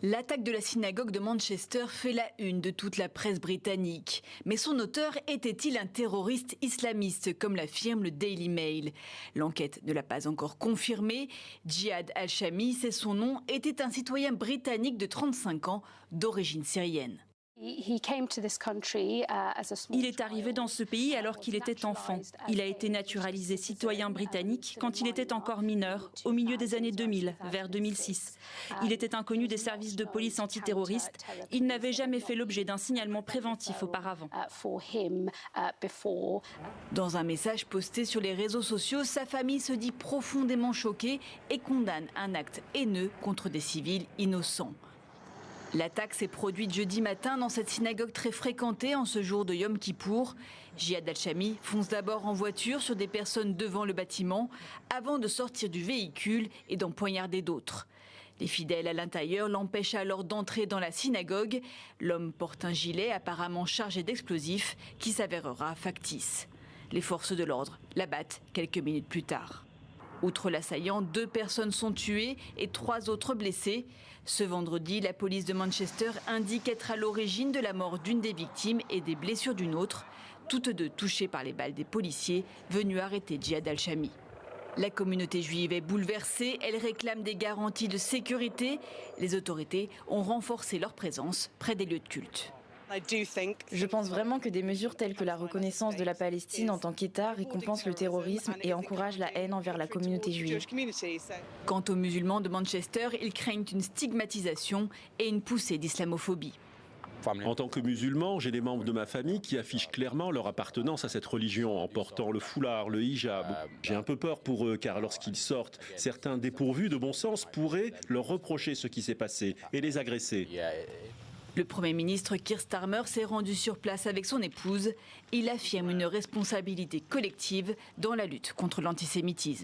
L'attaque de la synagogue de Manchester fait la une de toute la presse britannique. Mais son auteur était-il un terroriste islamiste, comme l'affirme le Daily Mail? L'enquête ne l'a pas encore confirmé. Jihad al-Shami, c'est son nom, était un citoyen britannique de 35 ans, d'origine syrienne. Il est arrivé dans ce pays alors qu'il était enfant. Il a été naturalisé citoyen britannique quand il était encore mineur, au milieu des années 2000, vers 2006. Il était inconnu des services de police antiterroristes. Il n'avait jamais fait l'objet d'un signalement préventif auparavant. Dans un message posté sur les réseaux sociaux, sa famille se dit profondément choquée et condamne un acte haineux contre des civils innocents. L'attaque s'est produite jeudi matin dans cette synagogue très fréquentée en ce jour de Yom Kippour. Jihad al-Shami fonce d'abord en voiture sur des personnes devant le bâtiment avant de sortir du véhicule et d'en poignarder d'autres. Les fidèles à l'intérieur l'empêchent alors d'entrer dans la synagogue. L'homme porte un gilet apparemment chargé d'explosifs qui s'avérera factice. Les forces de l'ordre l'abattent quelques minutes plus tard. Outre l'assaillant, 2 personnes sont tuées et 3 autres blessées. Ce vendredi, la police de Manchester indique être à l'origine de la mort d'une des victimes et des blessures d'une autre, toutes deux touchées par les balles des policiers venus arrêter Jihad al-Shami. La communauté juive est bouleversée, elle réclame des garanties de sécurité. Les autorités ont renforcé leur présence près des lieux de culte. Je pense vraiment que des mesures telles que la reconnaissance de la Palestine en tant qu'État récompensent le terrorisme et encouragent la haine envers la communauté juive. Quant aux musulmans de Manchester, ils craignent une stigmatisation et une poussée d'islamophobie. En tant que musulman, j'ai des membres de ma famille qui affichent clairement leur appartenance à cette religion en portant le foulard, le hijab. J'ai un peu peur pour eux car lorsqu'ils sortent, certains dépourvus de bon sens pourraient leur reprocher ce qui s'est passé et les agresser. Le Premier ministre Keir Starmer s'est rendu sur place avec son épouse. Il affirme une responsabilité collective dans la lutte contre l'antisémitisme.